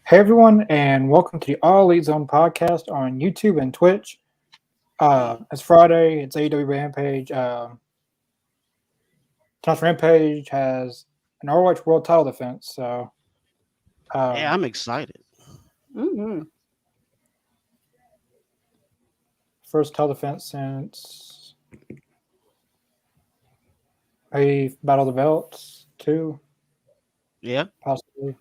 Hey everyone, and welcome to the All Elite Zone podcast on YouTube and Twitch. It's Friday. It's AEW Rampage. Tonight's Rampage has an Overwatch World Title defense. So, Yeah, um, I'm excited. Mm-hmm. first title defense since a Battle of the Belts, two Yeah, possibly.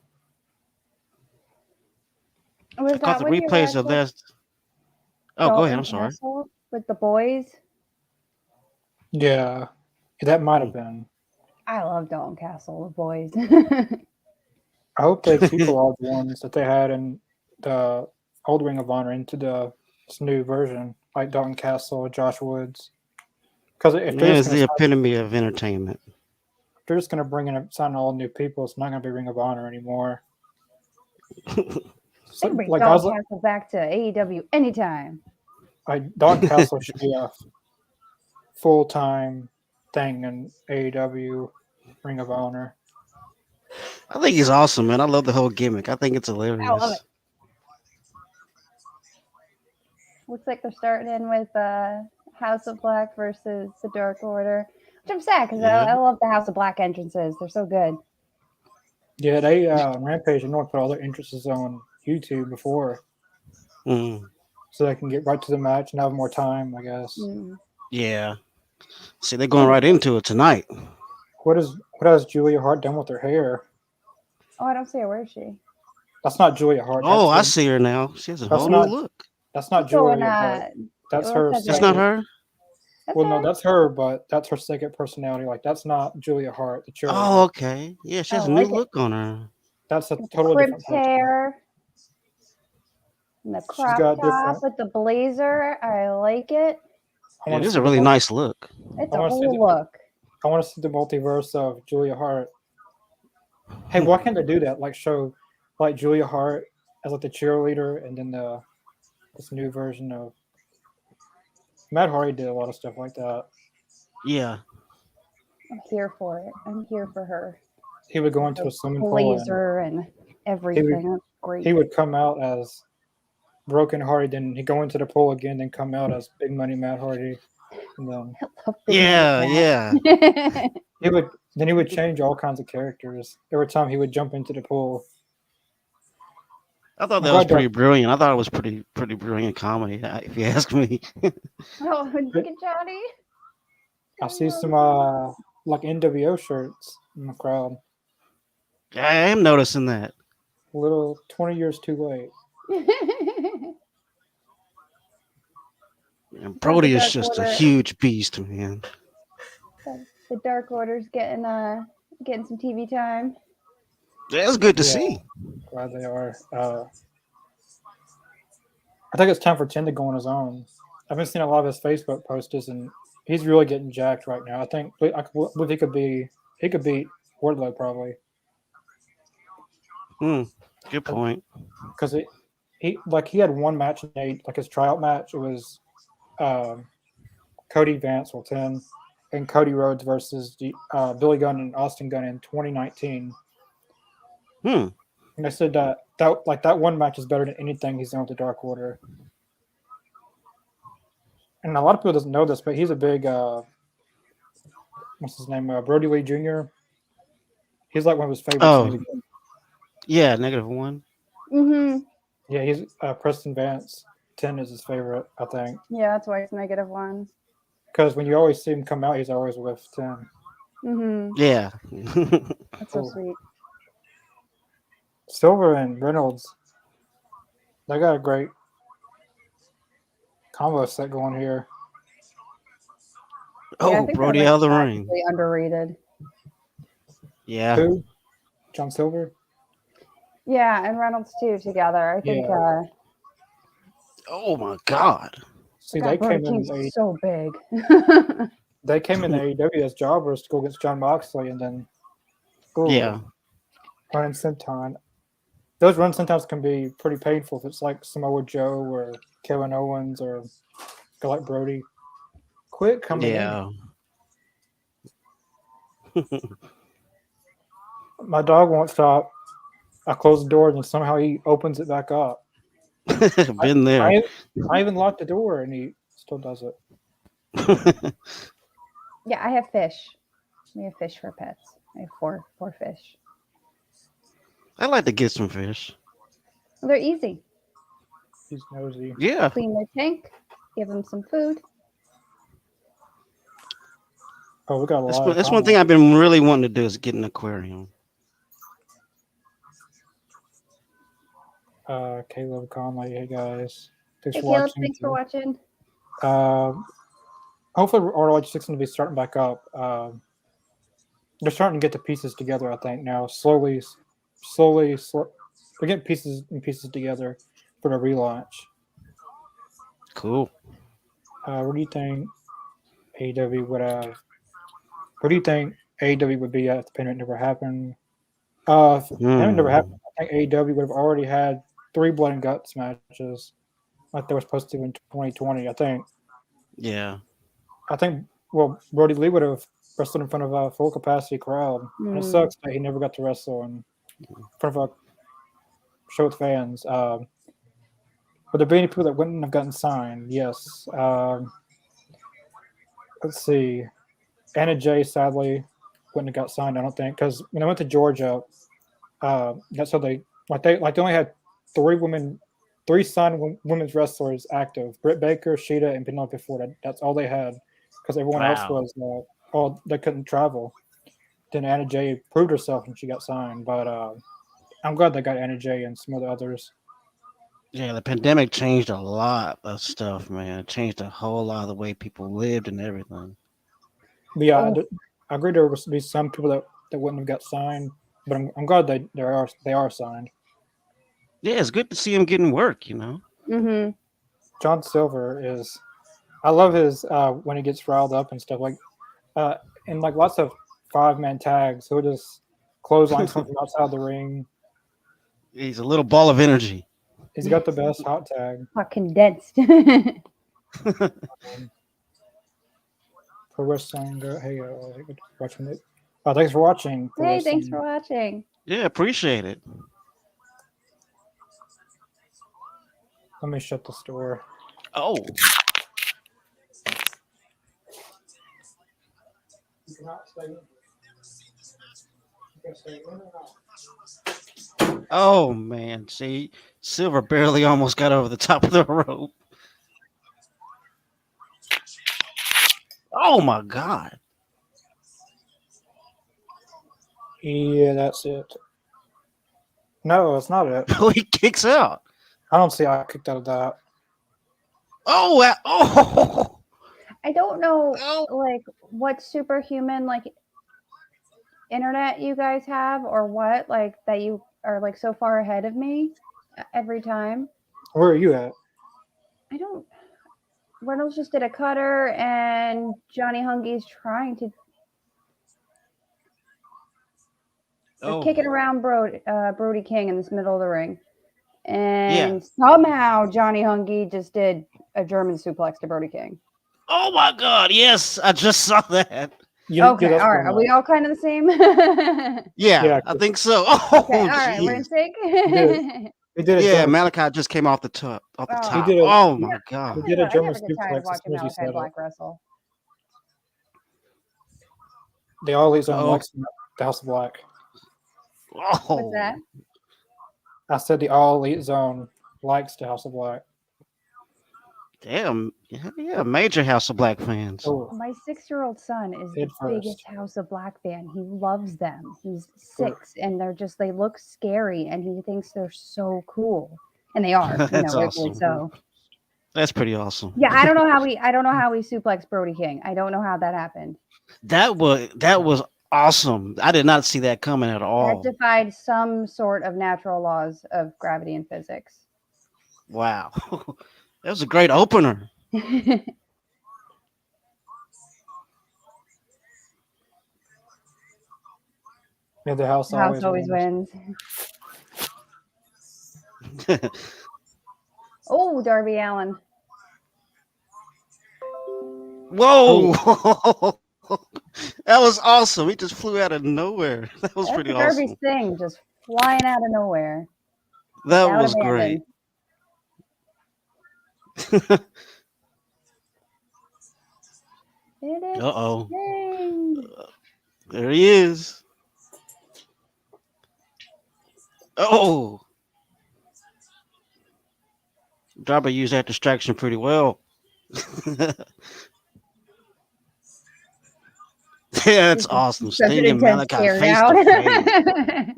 I Was caught that the when you replays of wrestled that. Oh, go ahead. Dalton I'm sorry. Castle with the boys? Yeah, that might have Hmm. been. I love Dalton Castle, the boys. I hope they keep a lot of the ones that they had in the old Ring of Honor into this new version, like Dalton Castle, Josh Woods. Because if they're Man, just it's going the to epitome of entertainment. they're just going to bring in sign all new people. It's not going to be Ring of Honor anymore. They can bring Like I was Dalton Castle back to AEW anytime. like Dalton Castle should be a full time thing in AEW Ring of Honor. I think he's awesome, man. I love the whole gimmick. I think it's I love it. hilarious. Looks like they're starting in with House of Black versus the Dark Order, which I'm sad because Yeah. I love the House of Black entrances. They're so good. Yeah, they Rampage and North put all their interests on YouTube before, Mm, so they can get right to the match and have more time. I guess. Mm. yeah. See, they're going right into it tonight. What has Julia Hart done with her hair? Oh, I don't see her. Where is she? That's not Julia Hart. Oh, I see her now. She has a That's whole new not look. that's not She's going, Julia Hart. That's what's her that That's name? not second. her. That's Well, no, her? that's her, but that's her second personality. Like that's not Julia Hart, the Oh, cheerleader. okay. Yeah, she I has a new like it. look on her. That's a With the totally different crimped person. hair and the She's crop got top different. with the blazer. I like it. I Yeah, want it to is see a really nice look. It's I a want to see whole look. I want to see the multiverse of Julia Hart. Hey, why can't they do that? Like show like Julia Hart as like the cheerleader, and then this new version of Matt Hardy did a lot of stuff like that. Yeah. I'm here for it. I'm here for her. He would go With into the a swimming pool and blazer and he everything. would That's great. he would come out as Broken Hardy, then he'd go into the pool again, then come out as Big Money Matt Hardy, and then Love Big Yeah, yeah. Mac. he would change all kinds of characters every time he would jump into the pool. I thought I'm that was glad pretty that brilliant. I thought it was pretty brilliant comedy, if you ask me. Oh, and look at Johnny. I see Johnny some loves like NWO shirts in the crowd. I am noticing that. A little 20 years too late. it. And Glad the Brody is Dark just a Order. huge beast, man. The Dark Order's getting some TV time. That's good to Yeah, see. glad they are. I think it's time for Tim to go on his own. I've been seeing a lot of his Facebook posters, and he's really getting jacked right now. I believe he could beat Wardlow probably Hmm. Good point. because he had one match in like his tryout match. It was um, Cody Vance or 10 and Cody Rhodes versus Billy Gunn and Austin Gunn in 2019. Hmm. And I said that one match is better than anything he's done with the Dark Order. And a lot of people doesn't know this, but he's a big what's his name? Brody Lee Jr. He's like one of his favorites. Oh, yeah. -1. Mm-hmm. Yeah, he's Preston Vance. 10 is his favorite, I think, Yeah, that's why it's -1. because when you always see him come out, he's always with 10. Mm-hmm. Yeah. That's so Oh. sweet. Silver and Reynolds, they got a great combo set going here. Yeah, I Oh, think they're Brody like out of the ring. massively underrated. Yeah. Who? John Silver? Yeah, and Reynolds too together. I think Yeah. Oh my God. See, God, they Brody came in. King's so big. They came in the AEW as jobbers to go against John Moxley, and then Yeah. running senton. Those runs sometimes can be pretty painful if it's like Samoa Joe or Kevin Owens or a guy like Brody. Quit coming in. Yeah. My dog won't stop I closed the door, and then somehow he opens it back up. Been there. I even locked the door, and he still does it. Yeah, I have fish. We have fish for pets. I have four fish. I like to get some fish. Well, they're easy. He's nosy. Yeah. Clean their tank. Give them some food. Oh, we got a That's, lot. that's one thing I've been really wanting to do is get an aquarium. Caleb Conley. Hey guys, thanks Hey, for Caleb, watching. thanks for watching. Hopefully, ROH 6 will be starting back up. They're starting to get the pieces together. I think now, slowly. We're getting pieces together for the relaunch. Cool. What do you think AEW would have? What do you think AEW would be at if the pandemic never happened? If the pandemic never happened, I think AEW would have already had 3 blood and guts matches like they were supposed to in 2020. I think. Yeah. Well, Brody Lee would have wrestled in front of a full capacity crowd. And it Mm. sucks that he never got to wrestle in front of a show with fans. Would there be any people that wouldn't have gotten signed? Yes. Let's see. Anna Jay sadly wouldn't have got signed. I don't think because when I went to Georgia, that's how they only had 3 signed women's wrestlers active: Britt Baker, Sheeta, and Penelope Ford. That's all they had because everyone else was they couldn't travel. Then Anna Jay proved herself and she got signed. But I'm glad they got Anna Jay and some of the others. Yeah, the pandemic changed a lot of stuff, man. It changed a whole lot of the way people lived and everything. But yeah, Oh. I agree there would be some people that wouldn't have got signed, but I'm glad they are signed. Yeah, it's good to see him getting work, you know. Mm-hmm. John Silver I love his when he gets riled up and stuff and like lots of 5-man tags. He'll just clothesline someone from outside the ring. He's a little ball of energy. He's got the best hot tag. Hot condensed. Pro wrestling. Hey, watching it. Thanks for watching. Hey, thanks for watching. Yeah, appreciate it. Let me shut the door. Oh, You cannot stay. oh man. See, Silver barely almost got over the top of the rope. Oh my God. Yeah, that's it. No, it's not it. He kicks out. I don't see how I kicked out of that. Oh, oh. I don't know, Oh. like, what superhuman, like, internet you guys have or what, like, that you are, like, so far ahead of me every time. Where are you at? I don't. Reynolds just did a cutter, and Johnny Hungy's trying to. They're kicking around Brody King in this middle of the ring. And somehow Johnny Hungy just did a German suplex to Brody King. Oh my God! Yes, I just saw that. Okay, all right. Are we all kind of the same? Yeah, I think so. Oh, okay, all right, we're in sync. He did it. Yeah, Malachi just came off the top. He did Oh my God! He did a German I never get tired of suplex. watching Malachi Black wrestle. They all Elite Zone likes the House of Black. Oh. What's that? I said the All Elite Zone likes the House of Black. Damn, yeah, major House of Black fans. Oh. My 6-year-old son is the biggest House of Black fan. He loves them. He's 6, and they look scary, and he thinks they're so cool, and they are. That's awesome. So that's pretty awesome. Yeah, I don't know how we suplexed Brody King. I don't know how that happened. That was awesome. I did not see that coming at all. That defied some sort of natural laws of gravity and physics. Wow. That was a great opener. Yeah, the house always wins. Oh, Darby Allin. Whoa. That was awesome. He just flew out of nowhere. That was pretty awesome. Darby's thing, just flying out of nowhere. That Without was abandon. great. It is Uh-oh. Sting. There he is. Oh. Darby used that distraction pretty well. Yeah, that's awesome. Such an Sting and intense Malachi stare face down. to face.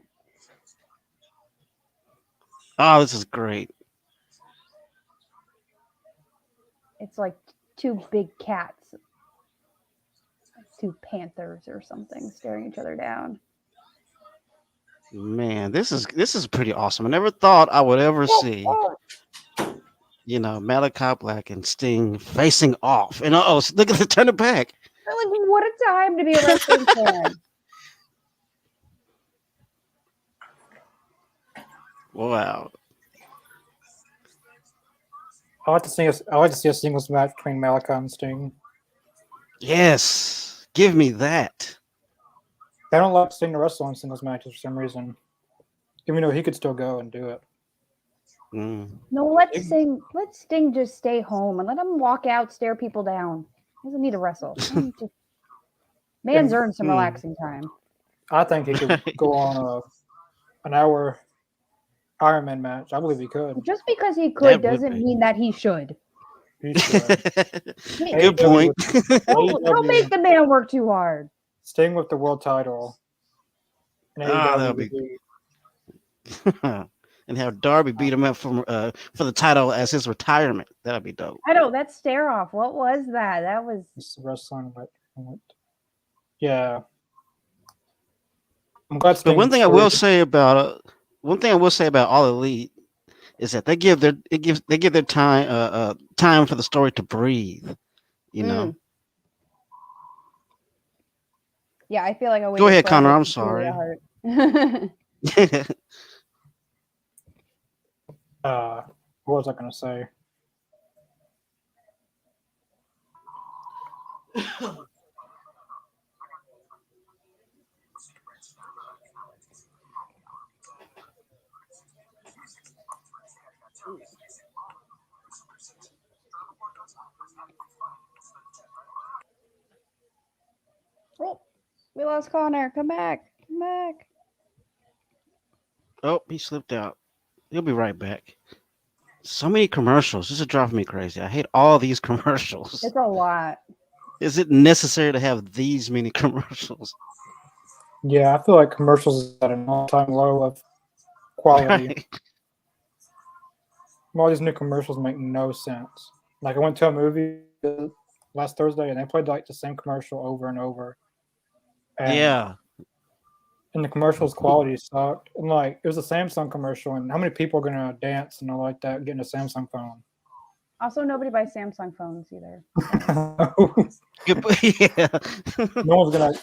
Oh, this is great. It's like two big cats, two panthers or something, staring each other down. Man, this is pretty awesome. I never thought I would ever see, Malachi Black and Sting facing off. And look at the turn it back. Like, what a time to be a wrestling fan. Wow. I like to see a singles match between Malachi and Sting. Yes. Give me that. They don't like Sting to wrestle in singles matches for some reason. Even though he could still go and do it. No, let Sting just stay home and let him walk out, stare people down. He doesn't need to wrestle. Man's earned some relaxing time. I think he could go on an hour Iron Man match. I believe he could. Just because he could doesn't mean that he should. He should. Good point. Don't make the man work too hard. Sting with the world title. That'll be good. And have Darby beat him up for the title as his retirement. That'll be dope. I know, that stare off. What was that? That was wrestling. Yeah. I'm glad. But one thing I will say about All Elite is that they give their time for the story to breathe. You know. Yeah, I feel like I Go ahead, Connor. I'm sorry. What was I going to say? Oh, we lost Connor. Come back. Come back. Oh, he slipped out. He'll be right back. So many commercials. This is driving me crazy. I hate all these commercials. It's a lot. Is it necessary to have these many commercials? Yeah, I feel like commercials is at an all-time low of quality. Right. All these new commercials make no sense. Like I went to a movie last Thursday and they played like the same commercial over and over. And, yeah. And the commercial's quality sucked. And like it was a Samsung commercial, and how many people are gonna dance and all like that getting a Samsung phone? Also, nobody buys Samsung phones either. Yeah. No one's gonna.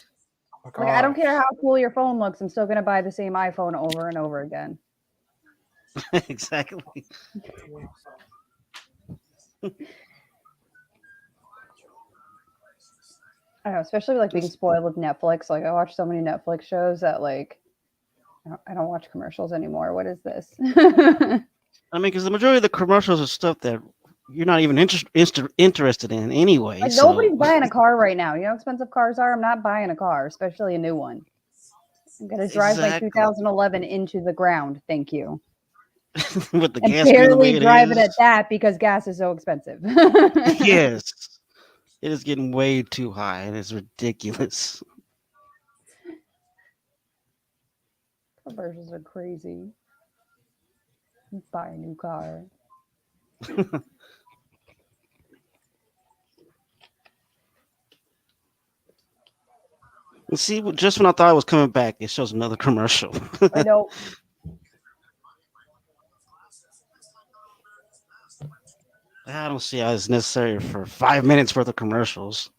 Like, I don't care how cool your phone looks. I'm still gonna buy the same iPhone over and over again. Exactly. I don't know, especially like being spoiled with Netflix. Like I watch so many Netflix shows that like I don't watch commercials anymore. What is this? I mean, because the majority of the commercials are stuff that you're not even interested in anyway. Like, nobody's buying a car right now. You know how expensive cars are? I'm not buying a car, especially a new one. I'm going to drive my 2011 into the ground. Thank you. With the and gas barely drive it at that because gas is so expensive. Yes. It is getting way too high and it's ridiculous. Commercials are crazy. Buy a new car. See, just when I thought I was coming back, it shows another commercial. I know. I don't see how it's necessary for 5 minutes worth of commercials.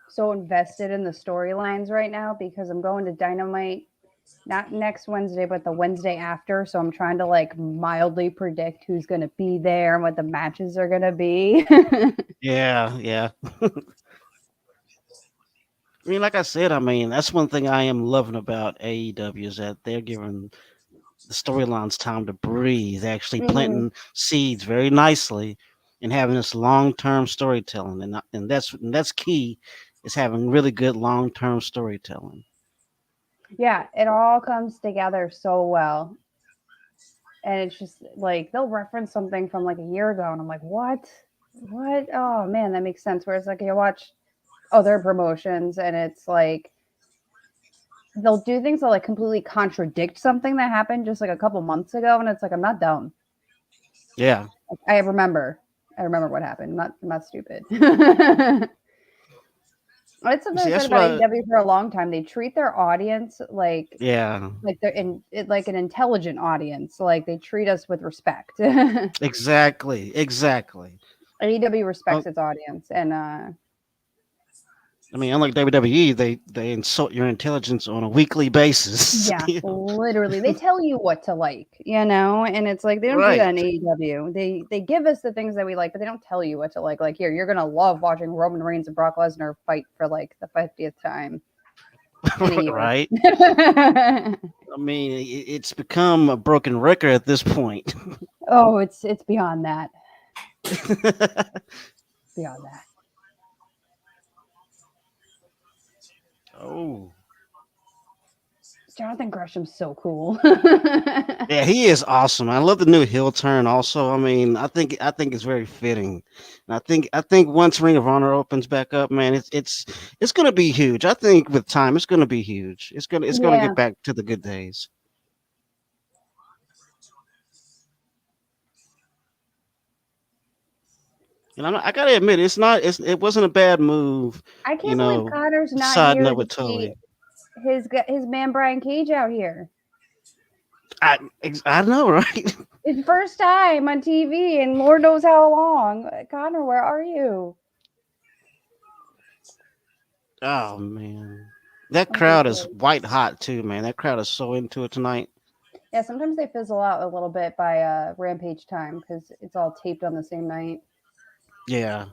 So invested in the storylines right now because I'm going to Dynamite not next Wednesday, but the Wednesday after. So I'm trying to like mildly predict who's going to be there and what the matches are going to be. Yeah. I mean, like I said, I mean that's one thing I am loving about AEW is that they're giving the storylines time to breathe, actually Mhm. planting seeds very nicely, and having this long term storytelling, and that's key, is having really good long term storytelling. Yeah, it all comes together so well. And it's just like they'll reference something from like a year ago, and I'm like, what? What? Oh man, that makes sense. Whereas like you watch other promotions, and it's like they'll do things that like completely contradict something that happened just like a couple months ago, and it's like I'm not dumb. Yeah, Like, I remember what happened. I'm not stupid. That's something see, I've said that's about what. AEW for a long time. They treat their audience Yeah, like they're like an intelligent audience. Like they treat us with respect. AEW exactly. respects Oh, its audience, and I mean, unlike WWE, they insult your intelligence on a weekly basis. yeah, literally, they tell you what to like, and it's like they don't do that in Right. AEW. They give us the things that we like, but they don't tell you what to like. Like here, you're gonna love watching Roman Reigns and Brock Lesnar fight for like the 50th time in a year. Right. I mean, it's become a broken record at this point. Oh, it's beyond that. Beyond that. Oh. Jonathan Gresham's so cool. Yeah, he is awesome. I love the new heel turn. Also, I mean, I think it's very fitting. And I think once Ring of Honor opens back up, man, it's gonna be huge. I think with time, it's gonna be huge. It's gonna Yeah, get back to the good days. And I gotta admit, it wasn't a bad move. I You can't believe know, Connor's not siding here up to with see Tully. his man Brian Cage out here. I know, right? His first time on TV, and Lord knows how long. Connor, where are you? Oh man, that I'm so crowd is sorry. white hot too, man. That crowd is so into it tonight. Yeah, sometimes they fizzle out a little bit by Rampage time because it's all taped on the same night. Yeah,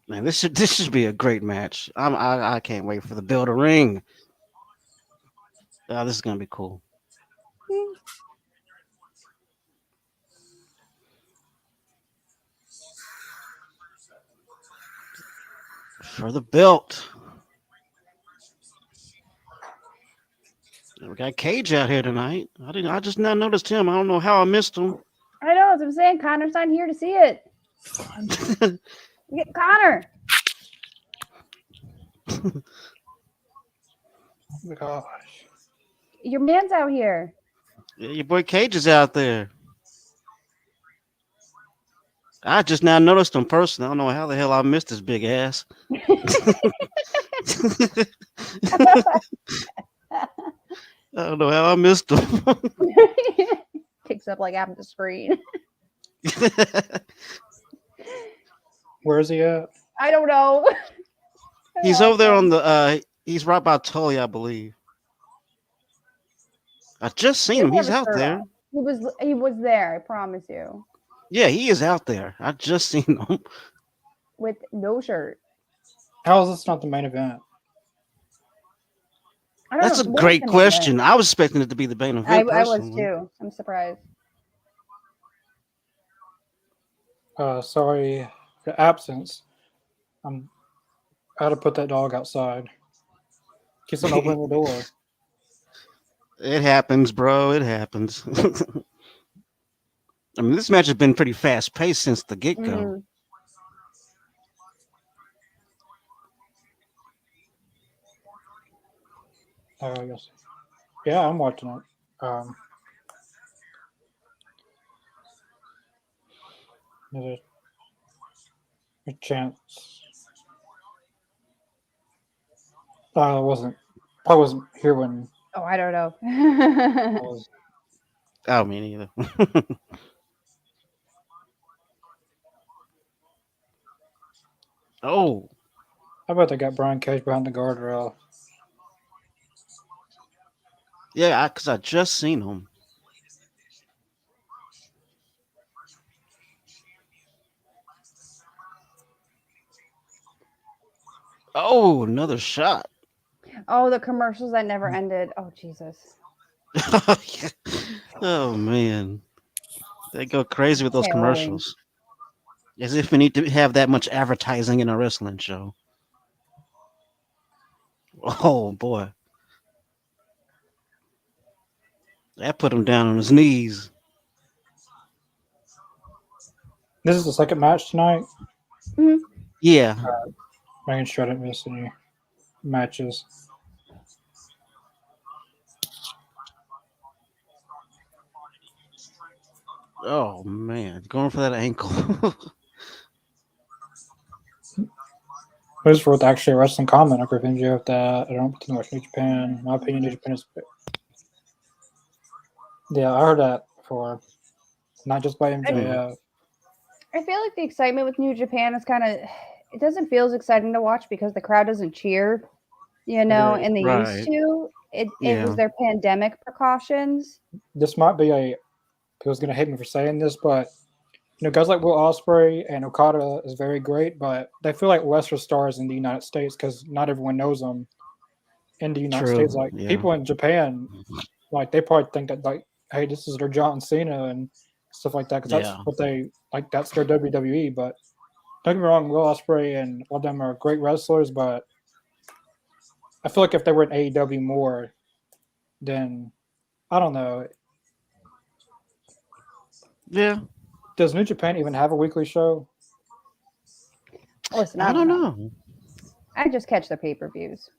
man, this should be a great match. I can't wait for the bell to ring. This is gonna be cool Hmm. for the belt. We got Cage out here tonight. I just now noticed him. I don't know how I missed him. I know, as I'm saying, Connor's not here to see it. Get Connor. Oh my gosh. Your man's out here. Yeah, your boy Cage is out there. I just now noticed him personally. I don't know how the hell I missed his big ass. I don't know how I missed him. Takes up like half of the screen. Where is he at? I don't know. He's over there on the. He's right by Tully, I believe. I just He seen him. doesn't have He's a out shirt there. on. He was there, I promise you. Yeah, he is out there. I just seen him. With no shirt. How is this not the main event? I don't That's know. a What is great the main event? question. I was expecting it to be the main event I was personally. too. I'm surprised. Sorry for the absence. I had to put that dog outside. Keeps on opening the door. It happens, bro. It happens. I mean, this match has been pretty fast paced since the get go. Mhm. Yes. Yeah, I'm watching it. There's a chance. I wasn't. I wasn't here when Oh, I don't know. I was. Oh, me neither. Oh, I bet they got Brian Cage behind the guardrail. yeah, because I just seen him. Oh, another shot. Oh, the commercials that never ended. Oh, Jesus. Oh man, they go crazy with those Harrowing. commercials. As if we need to have that much advertising in a wrestling show. Oh boy, that put him down on his knees. This is the second match tonight. Mhm. Yeah. Making sure I didn't miss any matches. Oh man, going for that ankle. Who's for actually a wrestling comment? I revenge you of that. I don't too much New Japan. My opinion, New Japan is. Yeah, I heard that before. Not just by MJF. I feel like the excitement with New Japan is kind of, it doesn't feel as exciting to watch because the crowd doesn't cheer, Agreed. and they used Right. to. It was Yeah. their pandemic precautions. This might be a. People's gonna hate me for saying this, but guys like Will Ospreay and Okada is very great, but they feel like lesser stars in the United States because not everyone knows them in the United True. States. Like Yeah. people in Japan, like they probably think that like, hey, this is their John Cena and stuff like that because that's Yeah. what they like. That's their WWE. But don't get me wrong, Will Ospreay and all of them are great wrestlers, but I feel like if they were in AEW more, then I don't know. Yeah. Does New Japan even have a weekly show? Listen, I I don't don't know. know. I just catch the pay-per-views.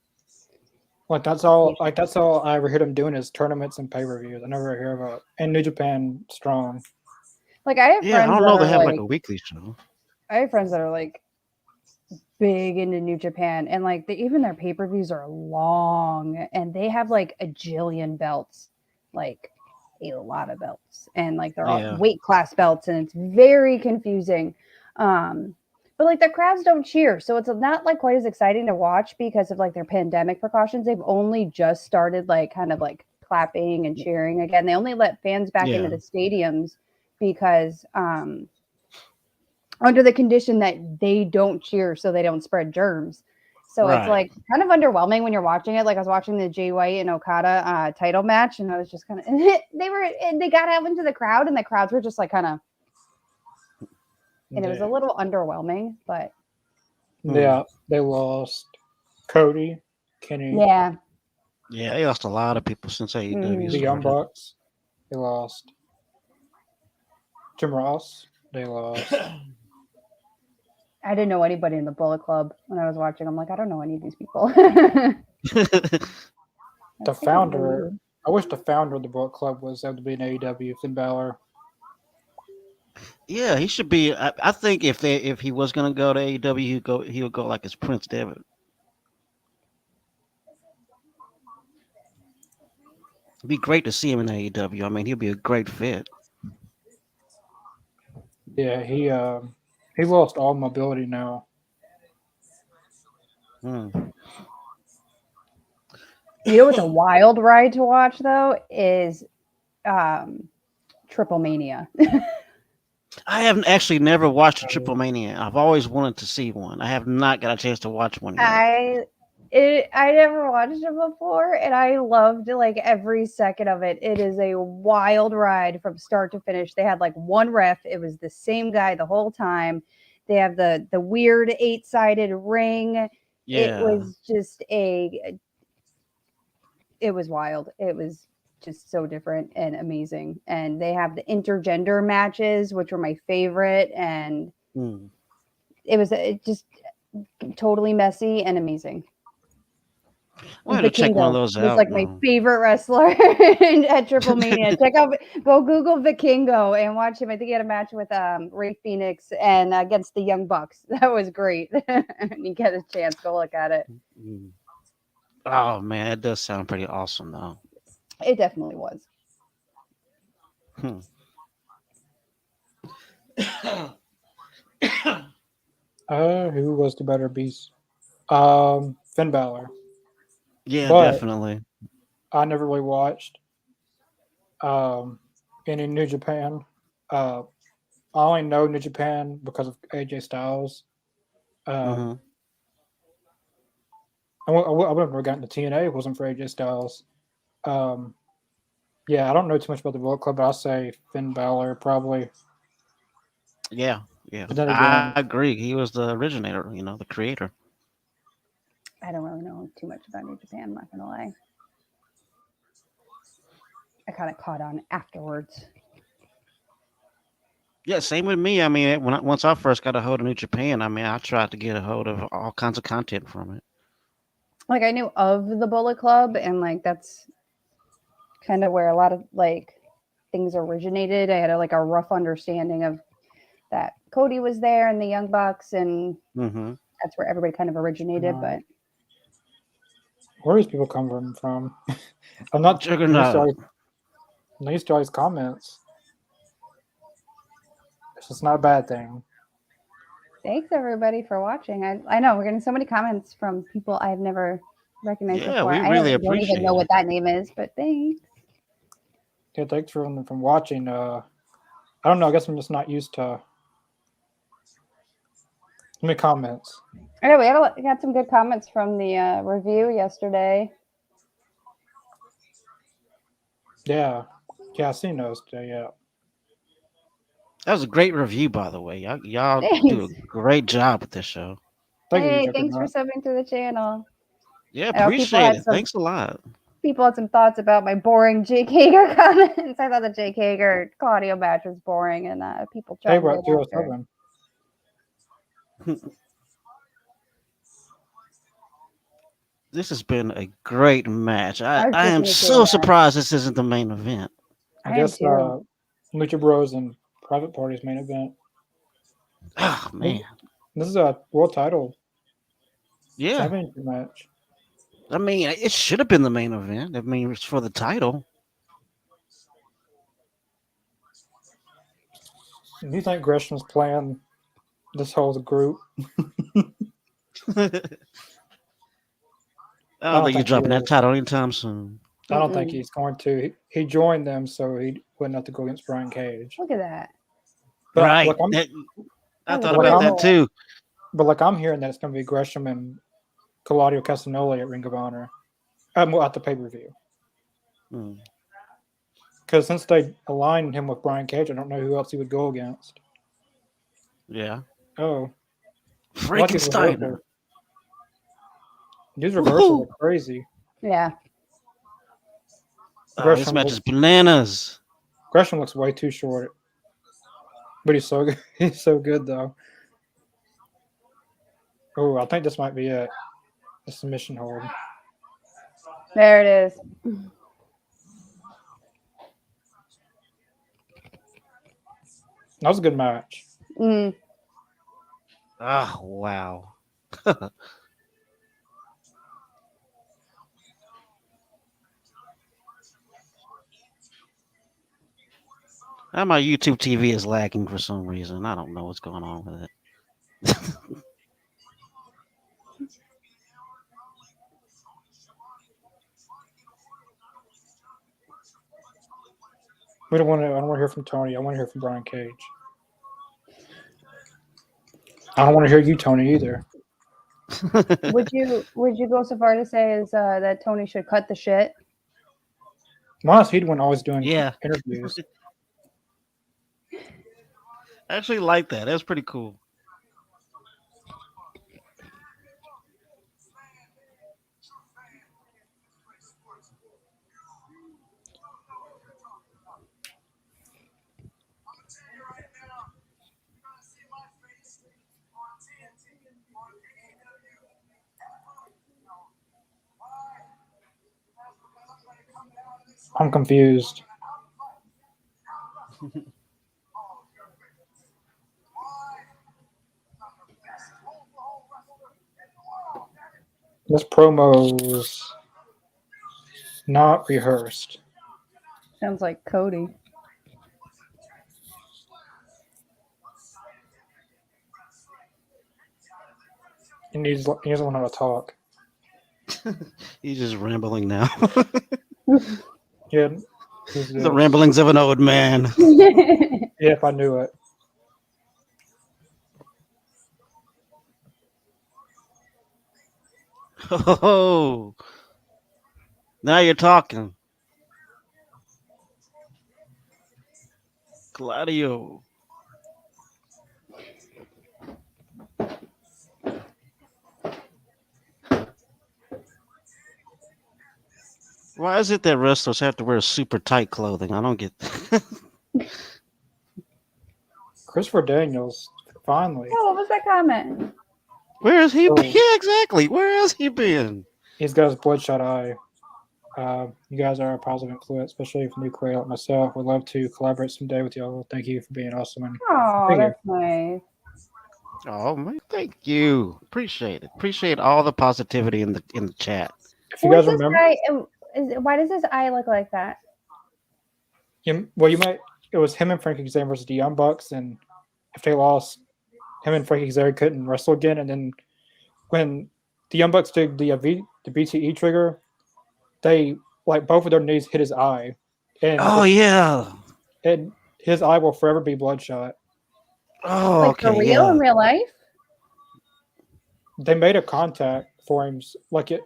Like that's all. Like that's all I ever hear them doing is tournaments and pay per views. I never hear about and New Japan strong. Like I have Yeah, I friends don't that know. They are have like like, a weekly show. I have friends that are like big into New Japan, and like even their pay-per-views are long, and they have like a jillion belts, like a lot of belts, and like they're all Yeah. weight class belts, and it's very confusing. Um, but like the crowds don't cheer, so it's not like quite as exciting to watch because of like their pandemic precautions. They've only just started like kind of like clapping and cheering again. They only let fans back into Yeah. the stadiums because under the condition that they don't cheer so they don't spread germs. So it's Right. like kind of underwhelming when you're watching it. Like I was watching the Jay White and Okada title match, and I was just kind of they got out into the crowd, and the crowds were just like kind of, and it was a little underwhelming. But Yeah, they lost Cody, Kenny, yeah, Yeah, they lost a lot of people since AEW the Young started. Bucks. They lost Jim Ross. They lost. I didn't know anybody in the Bullet Club when I was watching. I'm like, I don't know any of these people. The founder. I wish the founder of the Bullet Club was able to be in AEW. Finn Balor. Yeah, he should be. I think if he was gonna go to AEW, he would go like as Prince Devitt. It'd be great to see him in AEW. I mean, he'll be a great fit. Yeah, he lost all mobility now. Hmm. You know what's a wild ride to watch though is Triple Mania. I haven't actually never watched a Triple Mania. I've always wanted to see one. I have not got a chance to watch one yet. I never watched it before, and I loved like every second of it. It is a wild ride from start to finish. They had like one ref. It was the same guy the whole time. They have the weird 8-sided ring. It Yeah. was just it was wild. It was just so different and amazing. And they have the intergender matches, which were my favorite, and Hmm. it just totally messy and amazing. I'm gonna check one of Vikingo those was out like my now. favorite wrestler at Triple Mania. Go Google Vikingo and watch him. I think he had a match with Ray Phoenix and against the Young Bucks. That was great. You get a chance, go look at it. Hmm. Oh man, that does sound pretty awesome though. It definitely was. Hmm. Who was the better beast? Finn Balor. Yeah, But definitely. I never really watched any New Japan. I only know New Japan because of AJ Styles. Um, Hmm. I would have gotten to TNA if it wasn't for AJ Styles. Yeah, I don't know too much about the Bullet Club, but I'll say Finn Balor probably. Yeah. But then I again, agree. He was the originator, the creator. I don't really know too much about New Japan. I'm not gonna lie. I kind of caught on afterwards. Yeah, same with me. I mean, once I first got a hold of New Japan, I mean, I tried to get a hold of all kinds of content from it. Like I knew of the Bullet Club, and like that's kind of where a lot of like things originated. I had a rough understanding of that Cody was there and the Young Bucks, and Mm-hmm. that's where everybody kind of originated. But where these people come from? I'm not Juggernaut. used to all these comments. It's just not a bad thing. thanks everybody for watching. I know we're getting so many comments from people I've never recognized Yeah, before. we I really don't even appreciate know it. what that name is, but thanks. Yeah, thanks from watching. I don't know. I guess I'm just not used to many comments. I know we got some good comments from the review yesterday. Yeah, I seen those today. Yeah, That was a great review, by the way. Y'all do Thanks. a great job with this show. thank you, Hey, thanks for Juggernaut. subbing through the channel. Yeah, I know appreciate it. Thanks a lot. people had some thoughts about my boring Jake Hager comments. I thought the Jake Hager Claudio match was boring, and people Hey, chimed what in after. 207? This has been a great match. I I was just am gonna say so that. surprised this isn't the main event. I I am guess too. Lucha Bros and Private Party's main event. Oh man. This is a world title Yeah. championship match. I mean, it should have been the main event. I mean, it's for the title. Do you think Gresham's playing this whole group? I don't think he's think he dropping that is. title anytime soon. I don't think he's going to. He joined them so he wouldn't have to go against Brian Cage. Look at that. But Right. like I That was thought a about great that too. but like I'm hearing that it's going to be Gresham and Claudio Castagnoli at Ring of Honor. Well, at the pay per view. Hmm. Because since they aligned him with Brian Cage, I don't know who else he would go against. Yeah. Oh, Frankensteiner. These reversals are crazy. Yeah. Oh, this match is bananas. Gresham looks way too short, but he's so good. He's so good though. Oh, I think this might be it. The submission hold. There it is. That was a good match. Mm. Oh wow. Now my YouTube TV is lagging for some reason. I don't know what's going on with it. I don't want to hear from Tony. I want to hear from Brian Cage. I don't want to hear you, Tony, either. Would you go so far to say is that Tony should cut the shit? Moss Heedwin always doing Yeah. interviews. I actually like that. That's pretty cool. I'm confused. This promo's not rehearsed. Sounds like Cody. He doesn't want to talk. He's just rambling now. Yeah. The ramblings of an old man. Yeah, if I knew it. Oh, now you're talking, Claudio. Why is it that wrestlers have to wear super tight clothing? I don't get that. Christopher Daniels finally. Oh, what was that comment? Where has he been? Oh, Yeah, exactly. Where has he been? he's got his bloodshot eye. You guys are a positive influence, especially for new creator like myself. Would love to collaborate someday with y'all. Thank you for being awesome. And Oh, thank you. that's nice. Oh man, thank you. Appreciate it. Appreciate all the positivity in the chat. If you Who is guys this remember, guy? Why does his eye look like that? you might. It was him and Frankie Xavier versus the Young Bucks, and if they lost, him and Frankie Xavier couldn't wrestle again. And then when the Young Bucks did the BTE trigger, they like both of their knees hit his eye, and Oh yeah. and his eye will forever be bloodshot. Oh Like for okay, real in yeah. real life? They made a contact for him, like it.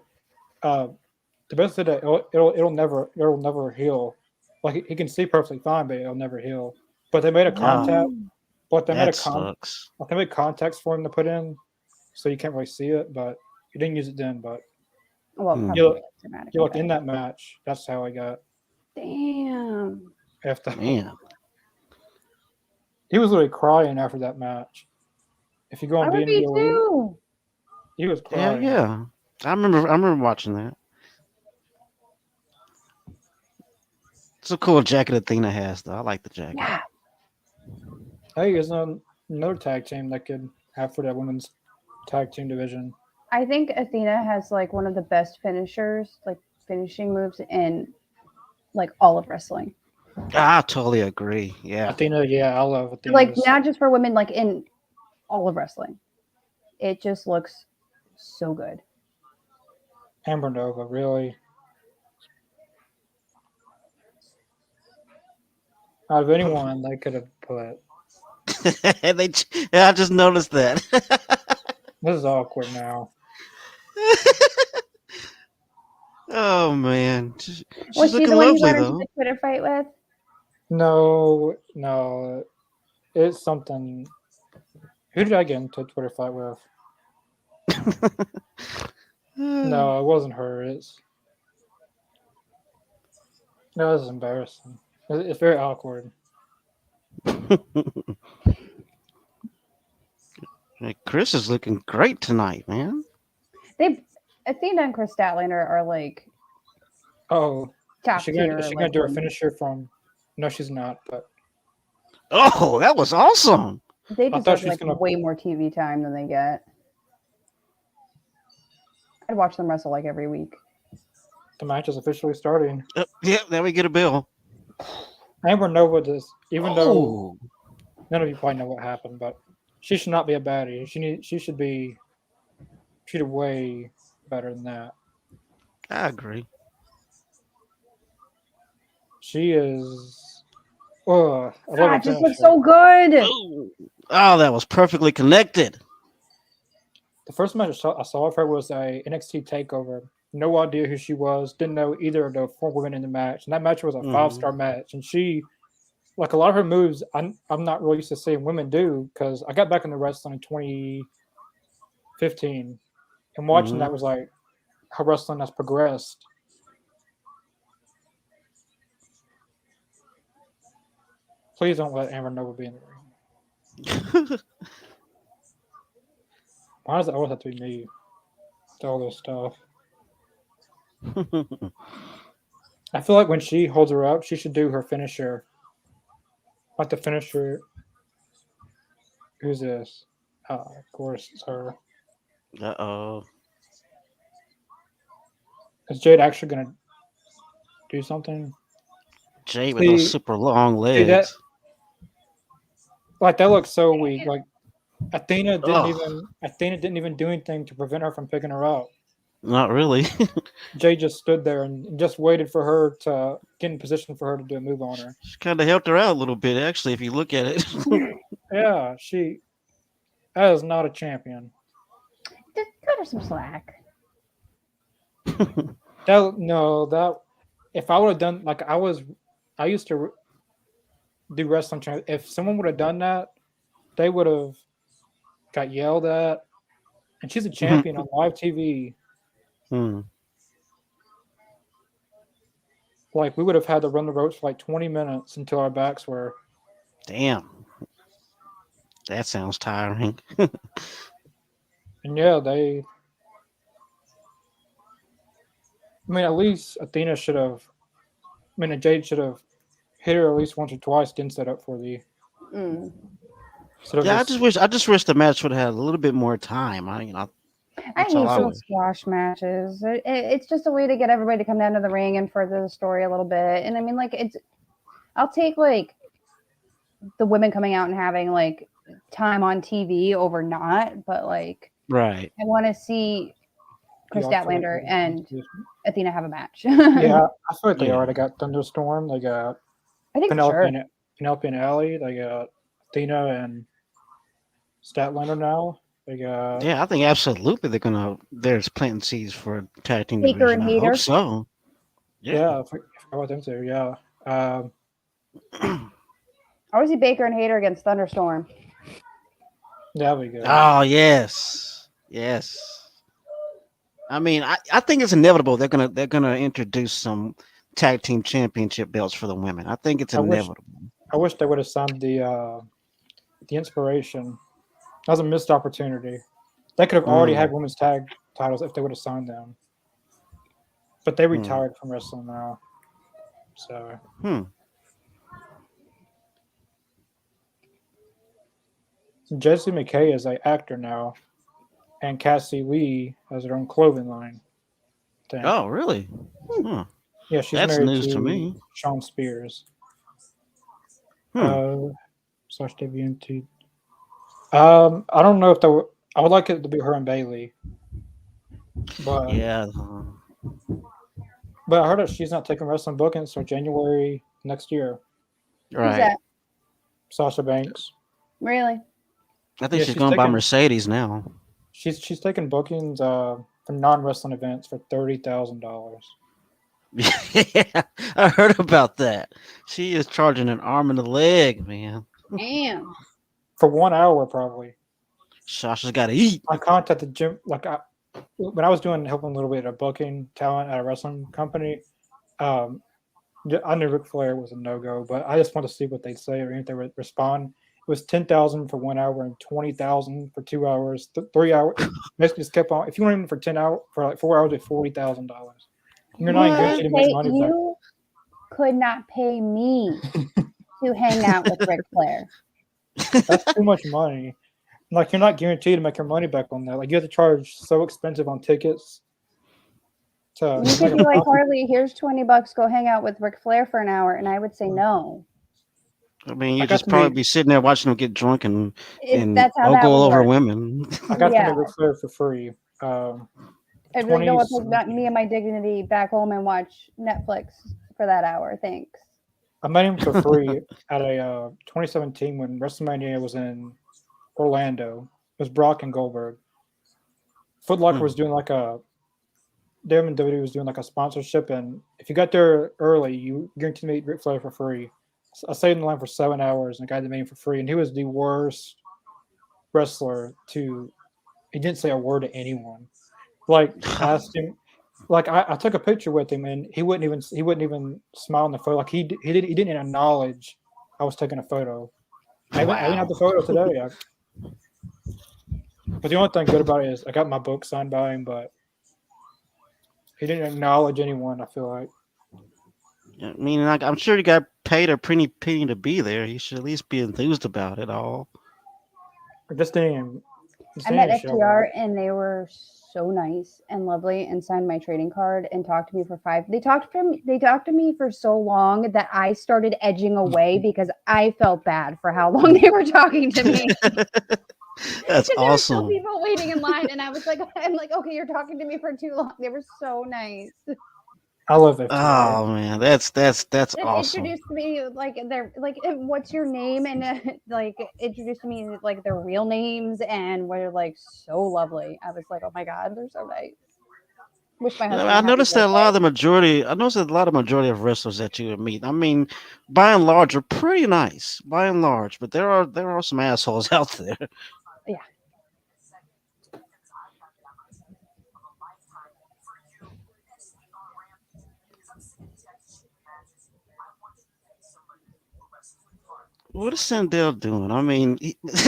The best of it, it'll never heal. Like he can see perfectly fine, but it'll never heal. But they made a Ah, contact. But they made a that sucks. Like they made contacts for him to put in, so you can't really see it. But he didn't use it then. But Well, Hmm. probably you dramatic. you look in that match. That's how I got. Damn. After Man. he was literally crying after that match. If you go I on would be BNBOE, too. he was Yeah, crying. yeah. I remember watching that. It's a cool jacket Athena has though. I like the jacket. Yeah. Hey, there's another tag team that could have for that women's tag team division. I think Athena has like one of the best finishers, like finishing moves in like all of wrestling. I totally agree. Yeah. Athena, yeah, I love Like Athena's. not just for women, like in all of wrestling. It just looks so good. Amber Nova, really. Out of anyone, they could have put. I just noticed that. This is awkward now. Oh man. She's Was she the looking one you lovely got into though. the Twitter fight with? No, it's something. Who did I get into a Twitter fight with? No, it wasn't her. No, this is embarrassing. It's very awkward. Hey, Chris is looking great tonight, man. They Athena and Chris Statlander are like Oh, top tier. is she gonna Like do a women. finisher from? No, she's not. But Oh, that was awesome. They I thought deserve she was like gonna. way more TV time than they get. I'd watch them wrestle like every week. The match is officially starting. Yeah, there we get a bill. Amber Nova does, even though Oh, none of you probably know what happened, but she should not be a baddie. She should be treated way better than that. I agree. She is. Oh, I love God, her it just looks finisher. so good. Oh, that was perfectly connected. The first match I saw of her was a NXT Takeover. No idea who she was. Didn't know either of the four women in the match. And that match was a Mhm. 5-star match. And she, like a lot of her moves, I'm not really used to seeing women do because I got back into wrestling in 2015, and watching Mhm. that was like how wrestling has progressed. Please don't let Amber Nova be in the ring. Why does it always have to be me? To all this stuff. I feel like when she holds her up, she should do her finisher. Like the finisher. Who's this? Of course, it's her. Uh-oh. Is Jade actually gonna do something? Jay with those See, super long see that? legs. Like that looks so weak. Like Athena Oh, didn't even do anything to prevent her from picking her up. not really. Jay just stood there and just waited for her to get in position for her to do a move on her. She kind of helped her out a little bit, actually, if you look at it. Yeah, that is not a champion. Just cut her some slack. That if I would have done like I used to do wrestling. If someone would have done that, they would have got yelled at. And she's a champion on live TV. Hmm. Like we would have had to run the ropes for like 20 minutes until our backs were. Damn, that sounds tiring. And yeah, I mean, at least Athena should have. I mean, Jade should have hit her at least once or twice. Didn't set up for the. Mm. Yeah, I just wish the match would have had a little bit more time. I That's all hate I those wish. squash matches. It's just a way to get everybody to come down to the ring and further the story a little bit. And I mean, like, I'll take like the women coming out and having like time on TV over not, but like, Right. I want to see Chris Statlander and Athena have a match. Yeah, I feel like they Yeah. already got Thunderstorm. They got I think Penelope and Allie. They got Athena and Statlander now. They got Yeah, I think absolutely there's planting seeds for a tag team Baker division. and I hope Hayter. so. yeah. I forgot about them too. Yeah. I want to see Baker and Hayter against Thunderstorm. There we go. Oh yes. Yes. I mean, I think it's inevitable they're gonna introduce some tag team championship belts for the women. I think it's inevitable. I wish they would have signed the Inspiration. That was a missed opportunity. They could have already had women's tag titles if they would have signed them. But they retired from wrestling now. So Jesse McKay is an actor now, and Cassie Lee has her own clothing line. Oh, really? Huh. Yeah, she's That's married news to me. Sean Spears. Slash WNT. I don't know if I would like it to be her and Bailey. But yeah. But I heard that she's not taking wrestling bookings until January next year. Right. Who's that? Sasha Banks. Really? I think she's going to buy Mercedes now. She's taking bookings for non-wrestling events for $30,000. Yeah, I heard about that. She is charging an arm and a leg, man. Damn. For 1 hour, probably. Sasha's got to eat. I contacted Jim. When I was helping a little bit of booking talent at a wrestling company, I knew Ric Flair was a no-go, but I just wanted to see what they'd say or if they would respond. It was $10,000 for 1 hour and $20,000 for 2 hours, 3 hours. Basically, just kept on. If you went in for 10 hours for like 4 hours, it's $40,000. You're not guaranteed to make money. You could not pay me to hang out with Ric Flair. That's too much money. Like, you're not guaranteed to make your money back on that. Like, you have to charge so expensive on tickets. You could be like, Harley, here's $20. Go hang out with Ric Flair for an hour, and I would say no. I mean, you'd just probably be sitting there watching them get drunk and that's how that ogle would over work. women. I got to meet Ric Flair for free. I really don't want to take me and my dignity back home and watch Netflix for that hour. Thanks. I met him for free at a 2017 when WrestleMania was in Orlando. It was Brock and Goldberg. Foot Locker was doing like a WWE was doing like a sponsorship, and if you got there early, you guaranteed to meet Ric Flair for free. So I stayed in the line for 7 hours and I got to meet him for free, and he was the worst wrestler to. He didn't say a word to anyone. Like, asked him, like I took a picture with him and he wouldn't even smile in the photo. Like he didn't acknowledge I was taking a photo. I didn't have the photo today. But the only thing good about it is I got my book signed by him, but he didn't acknowledge anyone. I feel like. I mean, like, I'm sure he got paid a pretty penny to be there. He should at least be enthused about it all. Just didn't. I met FTR and they were so nice and lovely and signed my trading card and talked to me for 5. They talked to me for so long that I started edging away because I felt bad for how long they were talking to me. That's awesome. There were still people waiting in line, and I'm like, okay, you're talking to me for too long. They were so nice. I love it. Oh man, that's awesome. Introduced me like they're like, what's your name, and like introduced me like their real names, and were like so lovely. I was like, oh my god, they're so nice. Wish my I husband a happy noticed that a lot of the birthday. majority. I noticed that a lot of majority of wrestlers that you would meet. I mean, by and large, are pretty nice. By and large, but there are some assholes out there. Yeah. What is Sandel doing? I mean,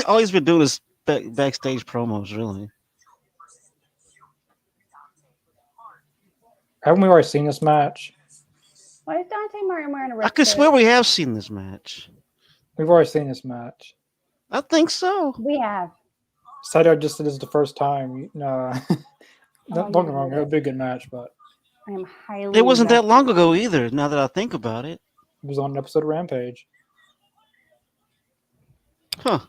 all he's been doing is backstage promos, really. Haven't we already seen this match? Why is Dante Martin wearing a I red could shirt? swear we have seen this match. We've already seen this match. I think so. We have. Saito just said this is the first time. No, don't get me wrong. believe It would it. be a good match, but I am highly. It wasn't that invested. long ago either. Now that I think about it, it was on an episode of Rampage. huh?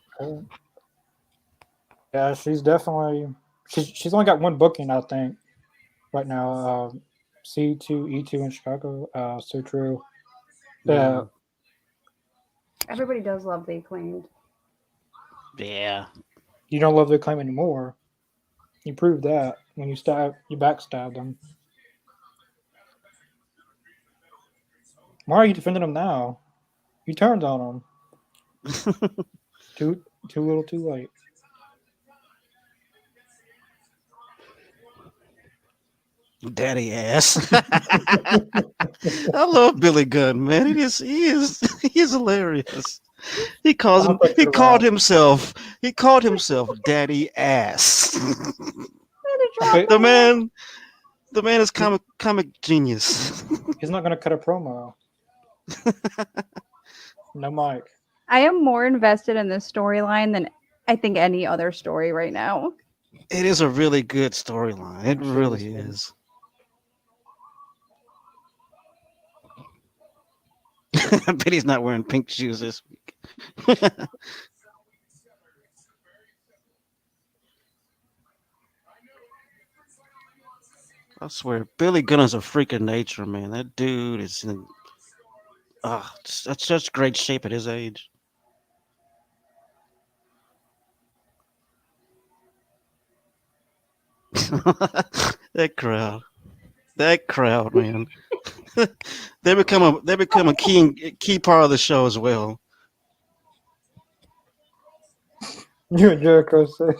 Yeah, she's definitely. She's only got one booking, I think, right now. C2E2 in Chicago. So true. Yeah. Everybody does love the Acclaimed. Yeah. You don't love the Acclaim anymore. You proved that when you backstabbed them. Why are you defending them now? You turned on them. Too little, too late. Daddy ass. I love Billy Gunn, man. He is hilarious. He called himself Daddy Ass. the man is comic genius. He's not gonna cut a promo. No mic. I am more invested in this storyline than I think any other story right now. It is a really good storyline. It really is. I bet he's not wearing pink shoes this week. I swear, Billy Gunn is a freak of nature, man. That dude is in that's such great shape at his age. That crowd, man. they become a key part of the show as well. You and Jericho said.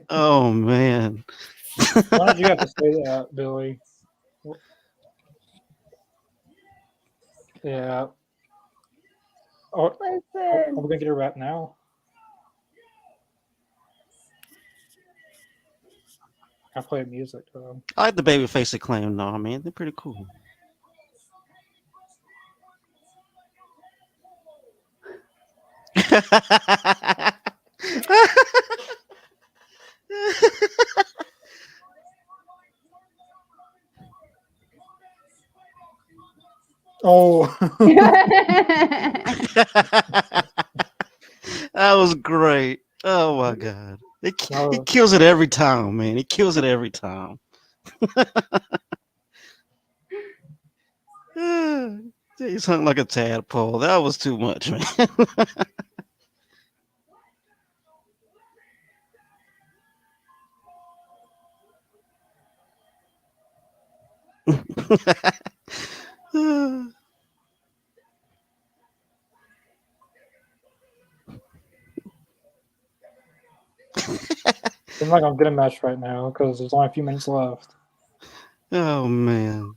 Oh man. Why did you have to say that, Billy? Yeah. Are Listen. we gonna get a wrap now? I play music though. I like the babyface Acclaim though. I mean, they're pretty cool. Oh. That was great. Oh my god. He kills it every time, man. He kills it every time. He's hung like a tadpole. That was too much, man. I'm not gonna get a match right now because there's only a few minutes left. Oh man.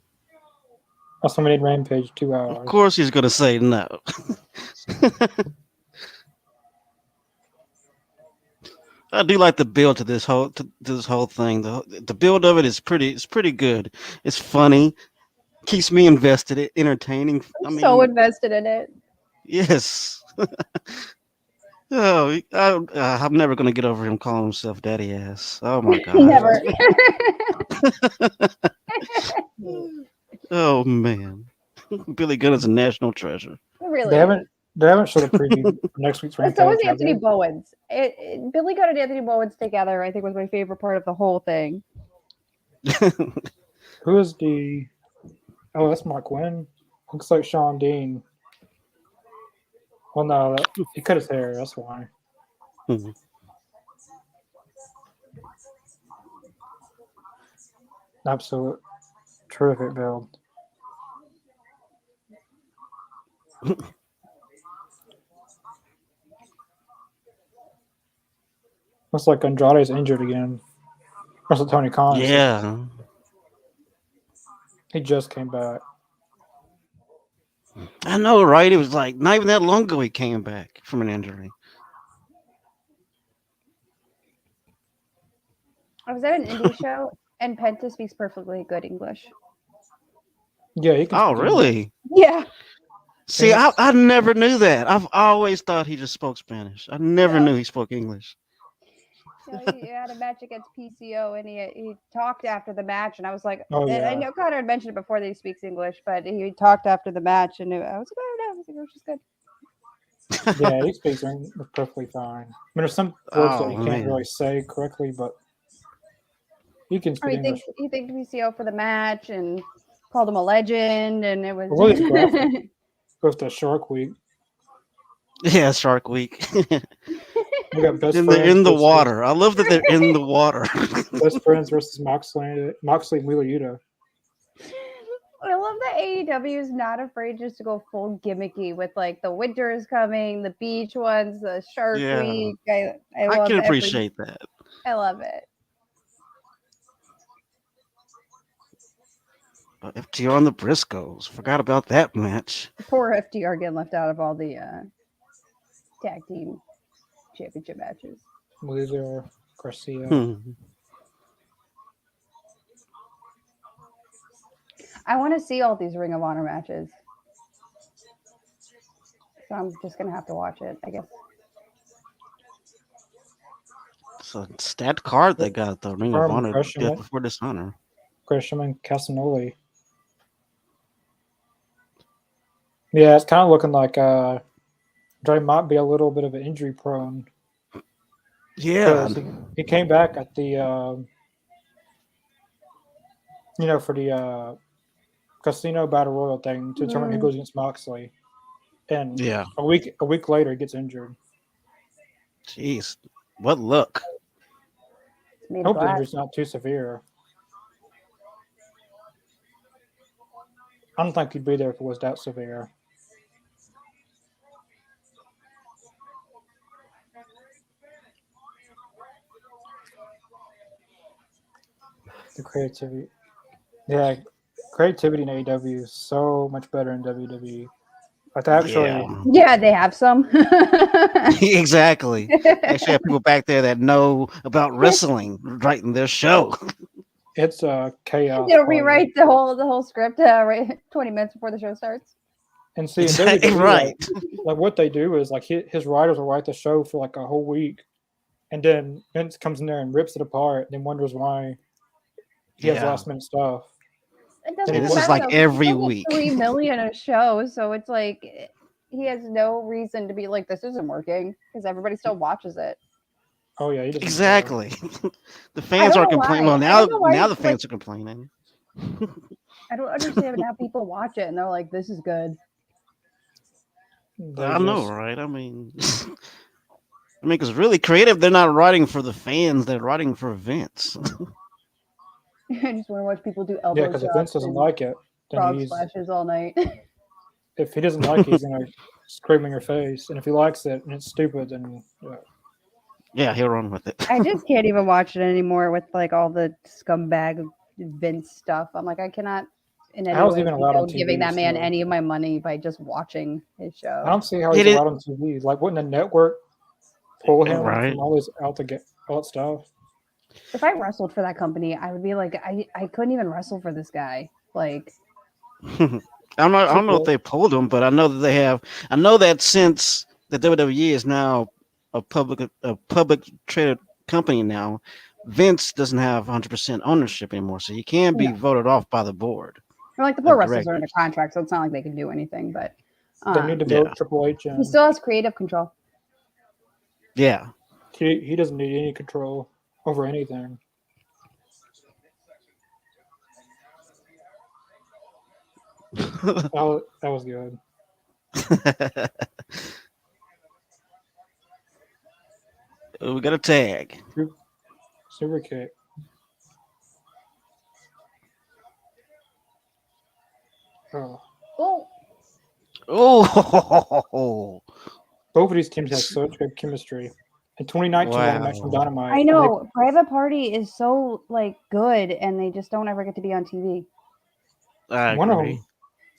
That's when we need Rampage 2 hours. Of course he's gonna say no. I do like the build to this whole thing. The build of it is pretty good. It's funny, keeps me invested, entertaining. I'm so invested in it. Yes. Oh, I'm never gonna get over him calling himself Daddy Ass. Oh my god. Never. Oh man, Billy Gunn is a national treasure. Really. They haven't showed a preview for next week's Rampage. So was Anthony Bowens. Billy Gunn and Anthony Bowens together, I think, was my favorite part of the whole thing. Who is the? Oh, that's Mark Quinn. Looks like Sean Dean. Well, no, he cut his hair. That's why. Mm-hmm. Absolute terrific build. Looks like Andrade's injured again. That's what Tony Khan said. Yeah. He just came back. I know, right? It was like not even that long ago he came back from an injury. I was at an indie show, and Penta speaks perfectly good English. Yeah, he can. Oh, speak English. really? Yeah. See, I never knew that. I've always thought he just spoke Spanish. I never No. knew he spoke English. No, he had a match against PCO, and he talked after the match, and I was like, Oh, and I yeah. know Connor had mentioned it before that he speaks English, but he talked after the match, and I was like, oh no, his English is good. Yeah, he speaks English perfectly fine. I mean, there's some words that he can't man. really say correctly, but he can Or speak he English. thanked PCO for the match and called him a legend, and it was Well, it's graphic. Goes to Shark Week. Yeah, Shark Week. We got best in friends the versus- water. I love that they're in the water. Best friends versus Moxley and Wheeler Yuta. I love that AEW is not afraid just to go full gimmicky with like the winter is coming, the beach ones, the Shark Yeah. Week. I I love can appreciate that. I love it. But FTR and the Briscoes. Forgot about that match. Poor FTR getting left out of all the tag team championship matches. Wheeler, Garcia. I want to see all these Ring of Honor matches. So I'm just going to have to watch it, I guess. So stat card they got the Ring of Honor Gresham, Death Before Dishonor. Gresham and Casanoli. Yeah, it's kind of looking like Dre might be a little bit of an injury prone. Yeah. He came back at the for the Casino Battle Royal thing to determine who goes against Moxley. And Yeah. a week later he gets injured. Jeez. What luck. I hope the injury's not too severe. I don't think he'd be there if it was that severe. The creativity. Yeah, creativity in AEW is so much better in WWE. Like actually, yeah, they have some. Exactly. Actually, have people back there that know about wrestling writing their show. It's chaos. They'll rewrite the whole script 20 minutes before the show starts. And see, Exactly in WWE, right. like what they do is like his writers will write the show for like a whole week, and then Vince comes in there and rips it apart, and then wonders why he has last minute stuff. This is like every week. 3 million a show, so it's like he has no reason to be like this isn't working because everybody still watches it. Oh yeah, exactly. The fans are complaining. Well, now the fans are complaining. I don't understand how people watch it and they're like, "This is good." I know, right? I mean, because really creative, they're not writing for the fans; they're writing for Vince. I just want to watch people do elbow. Yeah, because if Vince doesn't like it, then frog splashes all night. If he doesn't like it, he's gonna scream in your face, and if he likes it and it's stupid, then yeah, he'll run with it. I just can't even watch it anymore with like all the scumbag Vince stuff. I'm like, I cannot. In any way, even allowed on TV, giving that man any of my money by just watching his show. I don't see how he's allowed on TV. Like, wouldn't a network pull him from all this out to get all that stuff? If I wrestled for that company, I would be like, I couldn't even wrestle for this guy. Like, I don't know if they pulled him, but I know that they have. I know that since the WWE is now a public traded company now, Vince doesn't have 100% ownership anymore, so you can be voted off by the board. Or like the pro wrestlers are under contract, so it's not like they can do anything. But they need to vote Triple H in. He still has creative control. Yeah, he doesn't need any control over anything. that was good. We got a tag. Super kick. Oh. Oh, Oh, Both of these teams have such good chemistry. In 2019, they had a match from wow. Dynamite. I and know. Private Party is so like good, and they just don't ever get to be on TV. I One of agree. them,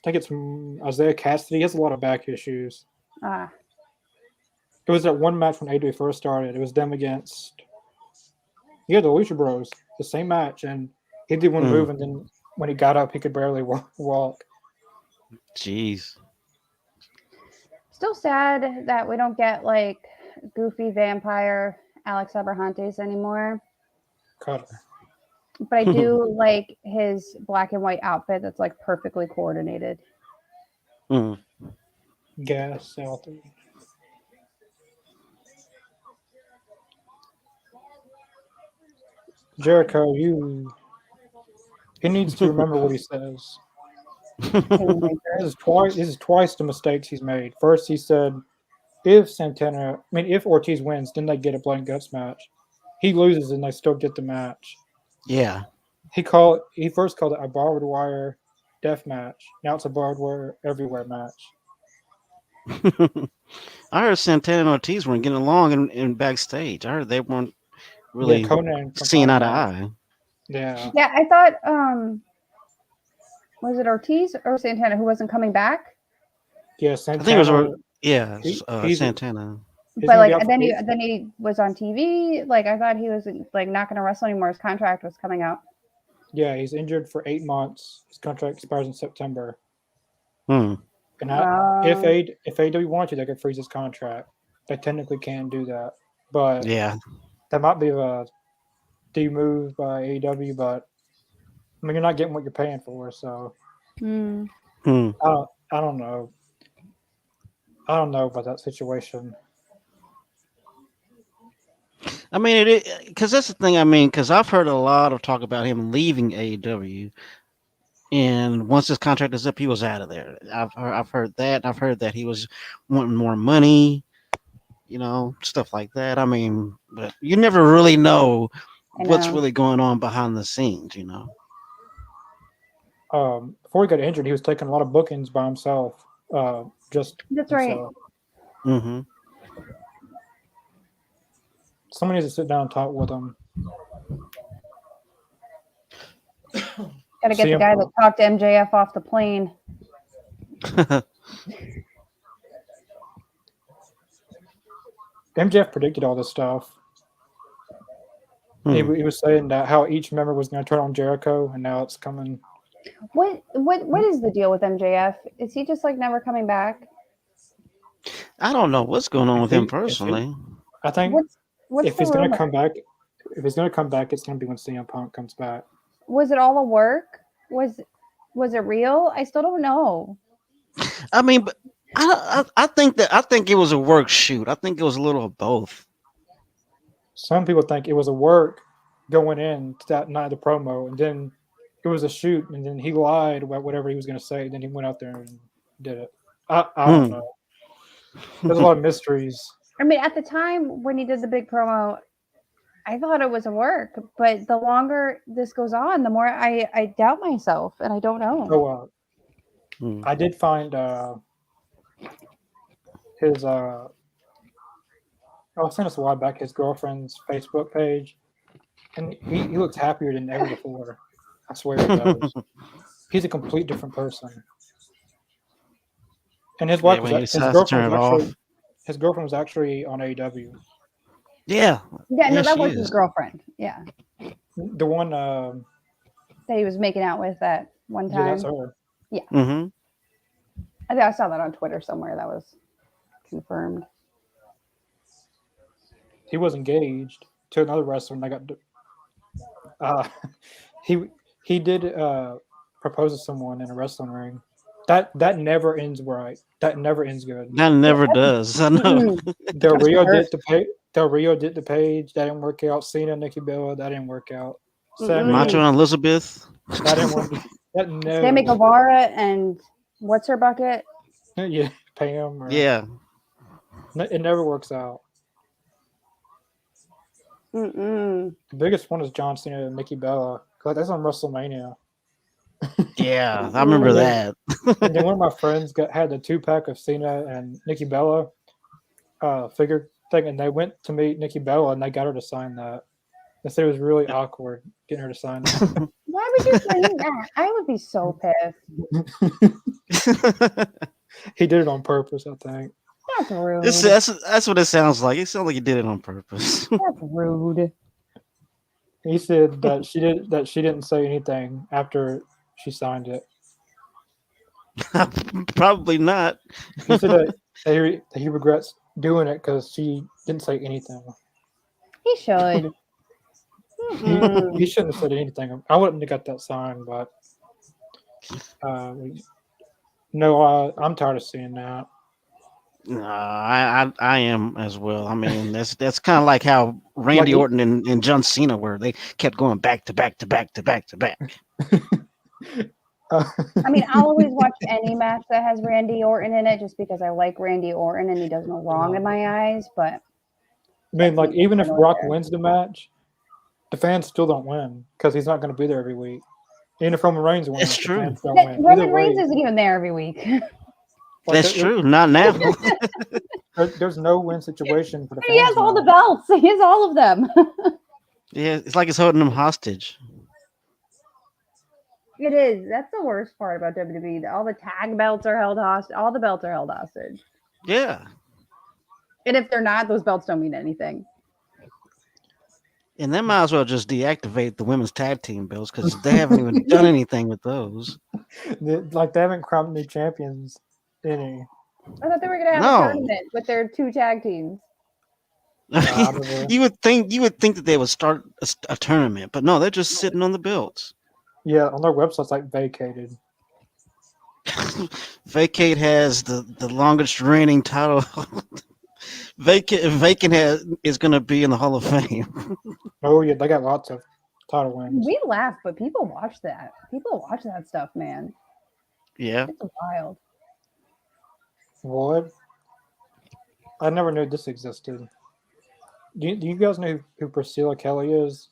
I think it's Isaiah Cassidy. He has a lot of back issues. Ah, It was that one match when AEW first started. It was them against the Lucha Bros. The same match, and he did one Mm, move, and then when he got up, he could barely walk. jeez. still sad that we don't get like goofy vampire Alex Abrahantes anymore. Cutter. But I do like his black and white outfit that's like perfectly coordinated. Mm. Gas out there. Jericho, he needs to remember what he says. Haymaker. This is twice the mistakes he's made. First, he said if Ortiz wins, then they get a blood and guts match. He loses and they still get the match. Yeah. He first called it a barbed wire death match. Now it's a barbed wire everywhere match. I heard Santana and Ortiz weren't getting along in backstage. I heard they weren't Yeah, really Conan from seeing eye to Dynamite. eye. Yeah, Yeah, I thought was it Ortiz or Santana who wasn't coming back? yeah. I think it was Santana. He's Santana. he's But gonna be like out for then he eight- then he was on TV. Like I thought he was like not going to wrestle anymore. His contract was coming out. Yeah, he's injured for 8 months. His contract expires in September. Hmm. And Um, if AEW wanted to, they could freeze his contract. They technically can do that, but Yeah. that might be a D move by AEW. But I mean, you're not getting what you're paying for, so hmm. Hmm. I don't know. I don't know about that situation. I mean, it because that's the thing. I mean, because I've heard a lot of talk about him leaving AEW, and once his contract is up, he was out of there. I've heard that. I've heard that he was wanting more money, stuff like that. I mean, but you never really know I what's know. really going on behind the scenes. Before he got injured, he was taking a lot of bookings by himself. Just That's right. himself. Mm-hmm. Someone needs to sit down and talk with him. Got to get the CM guy that Punk. talked to MJF off the plane. MJF predicted all this stuff. He was saying that how each member was going to turn on Jericho, and now it's coming. What is the deal with MJF? Is he just like never coming back? I don't know what's going on with him If he- personally. I think What's if the he's going to rumor? come back, it's going to be when CM Punk comes back. Was it all a work? Was it real? I still don't know. I mean, but I think it was a work shoot. I think it was a little of both. Some people think it was a work going in to that night of the promo, and then it was a shoot, and then he lied about whatever he was going to say, and then he went out there and did it. I don't know. There's a lot of mysteries. I mean, at the time when he did the big promo, I thought it was a work, but the longer this goes on, the more I doubt myself, and I don't know. So I did find his I sent us a while back his girlfriend's Facebook page, and he looks happier than ever before. I swear he does. He's a complete different person. And his wife when he his decides to turn girlfriend it his girlfriend was actually on AEW. Yeah. Yeah, no, Yeah, that she was is. his girlfriend. Yeah, The one that he was making out with that one yeah, time. that's her. Mm-hmm. I think I saw that on Twitter somewhere. That was confirmed. He was engaged to another wrestler, and I got he did propose to someone in a wrestling ring. That never ends right. That never ends good. That never does. I know. Mm-mm. Del Rio did the page. That didn't work out. Cena, Nikki Bella, that didn't work out. Sami, Macho and Elizabeth. that didn't work. That no. Sammy Guevara and what's her bucket? Yeah, Pam. Yeah. It never works out. Mm-mm. The biggest one is John Cena and Nikki Bella. That's on WrestleMania. Yeah, I remember And that. and then one of my friends had the 2-pack of Cena and Nikki Bella figure thing, and they went to meet Nikki Bella, and they got her to sign that. They said it was really awkward getting her to sign that. Why would you bring that? I would be so pissed. He did it on purpose, I think. That's rude. That's what it sounds like. It sounds like he did it on purpose. That's rude. He said that she didn't say anything after she signed it. Probably not. He said that he regrets doing it because she didn't say anything. He should. He shouldn't have said anything. I wouldn't have got that sign, but no, I'm tired of seeing that. No, I am as well. I mean, that's kind of like how Randy Orton and John Cena were. They kept going back to back to back to back to back. I mean, I'll always watch any match that has Randy Orton in it just because I like Randy Orton and he does no wrong in my eyes. But I mean, like, even if Brock wins the match, the fans still don't win because he's not going to be there every week. Even if Roman Reigns wins, it's true. Roman Reigns isn't even there every week. That's true. Not now. There's no win situation for the fans. He has all the belts. He has all of them. Yeah, it's like it's holding them hostage. It is. That's the worst part about WWE. All the tag belts are held hostage. All the belts are held hostage. Yeah. And if they're not, those belts don't mean anything. And they might as well just deactivate the women's tag team belts because they haven't even done anything with those. Like, they haven't crowned new champions any. I thought they were going to have a tournament with their 2 tag teams. You would think that they would start a tournament, but no, they're just sitting on the belts. Yeah, on their website's like vacated. Vacate has the longest reigning title. Vacant is going to be in the Hall of Fame. Oh yeah, they got lots of title wins. We laugh, but people watch that. People watch that stuff, man. Yeah, it's wild. What? I never knew this existed. Do you guys know who Priscilla Kelly is?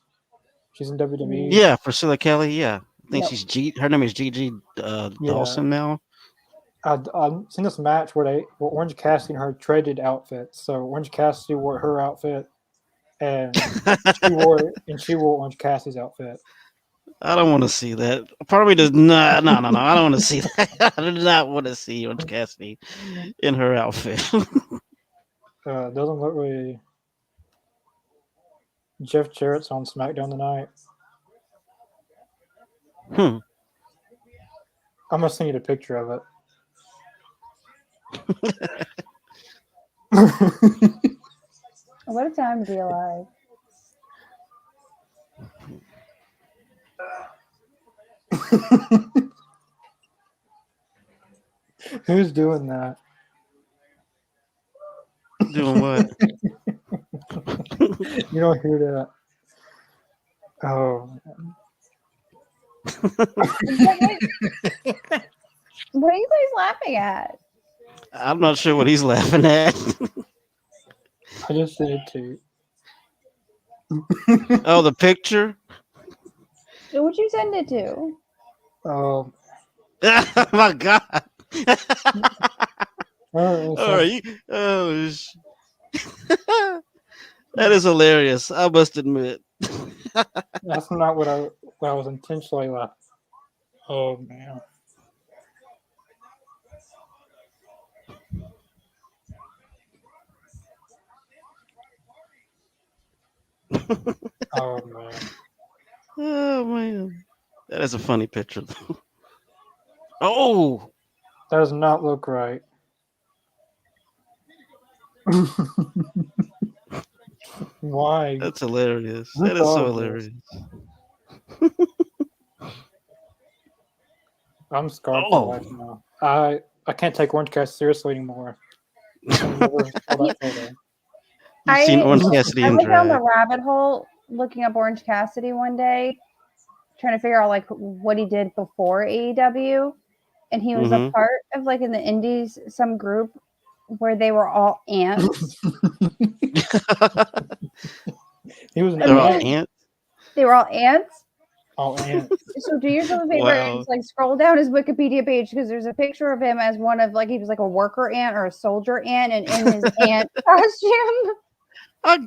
She's in WWE. Yeah, Priscilla Kelly. Yeah, I think she's her name is Gigi Dawson now. I've seen this match where Orange Cassidy and her traded outfits. So Orange Cassidy wore her outfit, and she wore Orange Cassidy's outfit. I don't want to see that. Part of me does not. No. I don't want to see that. I do not want to see Orange Cassidy in her outfit. Doesn't look really. Jeff Jarrett's on SmackDown tonight. I'm gonna send you the picture of it. What a time to be alive. Who's doing that? Doing what? You don't hear that. Oh. What are you guys laughing at? I'm not sure what he's laughing at. I just sent it to you. Oh, the picture? What'd you send it to? Oh my God. That is hilarious. I must admit. That's not what I was intentionally like. Oh man. Oh man. Oh man. That is a funny picture though. Oh, that does not look right. Why? That's hilarious. That is so hilarious. I'm scarred for life now. I can't take Orange Cassidy seriously anymore. You've seen Orange Cassidy in drag. I went down the drag. rabbit hole looking up Orange Cassidy one day, trying to figure out like what he did before AEW, and he was a part of like in the Indies some group where they were all ants. He was an ant. They were all ants, Oh, and So do yourself a favor Wow. and just like scroll down his Wikipedia page because there's a picture of him as one of like he was like a worker ant or a soldier ant and in his ant costume. I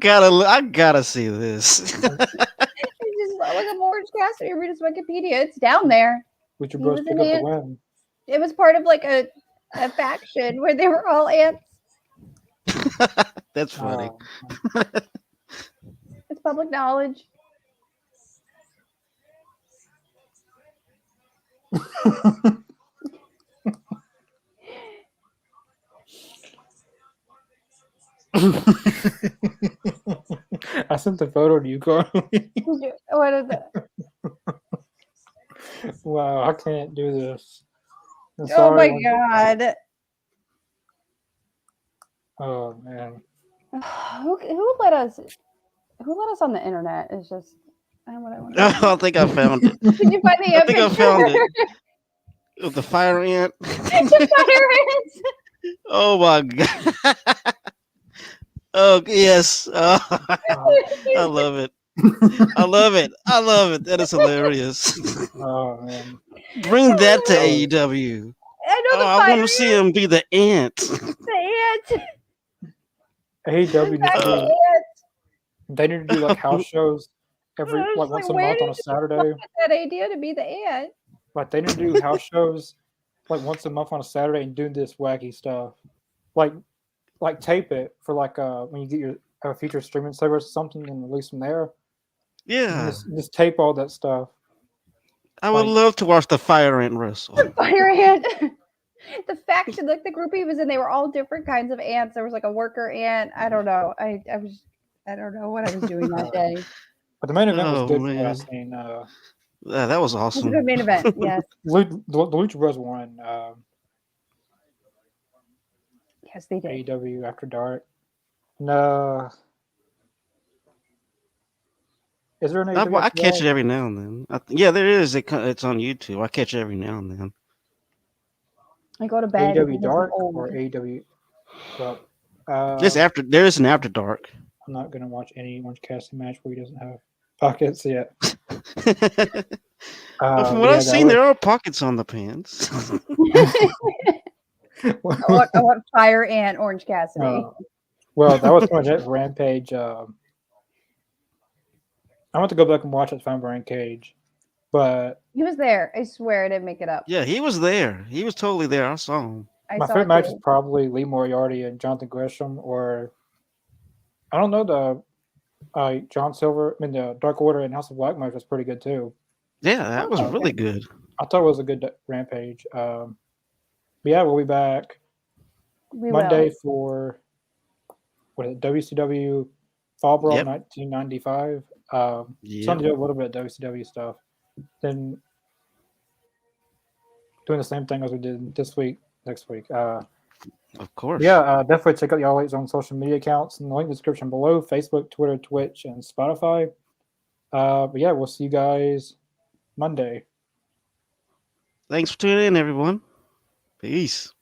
gotta see this. It's just like a Orange Cassidy. Read his Wikipedia. It's down there. Lucha He Bros was pick an up the ant. win. It was part of like a faction where they were all ants. That's funny. Oh, It's public knowledge. I sent the photo to you, Carly. What is it? Wow, I can't do this. I'm Oh sorry, my god. Oh man. Who let us on the internet is just I don't know what I want I think I found it. Did you find the I think I picture? found it. With the fire ant. The fire ants. Oh my god. Oh yes. Oh, I love it. I love it. I love it. That is hilarious. Oh man. Bring that to Oh. AEW. I know Oh, the I fire want to see him be the ant. the ant. AEW needs to The do, ant. they need to do like house shows every I was like just once like, a where month on did a you Saturday. get that idea to be the ant? Like they need to do house shows like once a month on a Saturday and do this wacky stuff. Like tape it for like when you get your featured streaming service or something and release them there. Yeah. Just tape all that stuff. I would like- love to watch the fire ant wrestle. Fire ant. The faction, like the group he was in, they were all different kinds of ants. There was like a worker ant. I don't know. I don't know what I was doing that day. But the main event was Oh, good from what man. I've seen. Yeah, that was It was a awesome. good main event. Yes. The Lucha Bros won Yes, they did. AEW After Dark. No. Is there an AEW I After catch Dark? it every now and then. Yeah, there is. It's on YouTube. I catch it every now and then. I go to bed. AEW and Dark it's old. or AEW? Well, There is an after dark. I'm not going to watch any Orange Cassidy match where he doesn't have pockets yet. Well, from what yeah, I've seen, there are pockets on the pants. I want Fire Ant Orange Cassidy. Well, that was pretty much it for Rampage. I want to go back and watch it from Rampage, but He was there. I swear I didn't make it up. Yeah, he was there. He was totally there. I saw him. I my saw favorite it match too. is probably Lee Moriarty and Jonathan Gresham, or I don't know, the John Silver. I mean, the Dark Order and House of Black match was pretty good too. Yeah, that was Oh, really good. I thought it was a good Rampage. But yeah, we'll be back We Monday will. for what is it, WCW Fall Brawl Yep. 1995. Yeah. Trying to do a little bit of WCW stuff. Then doing the same thing as we did next week. Of course. Yeah, definitely check out y'all on social media accounts in the link in the description below: Facebook, Twitter, Twitch, and Spotify. But yeah, we'll see you guys Monday. Thanks for tuning in, everyone. Peace.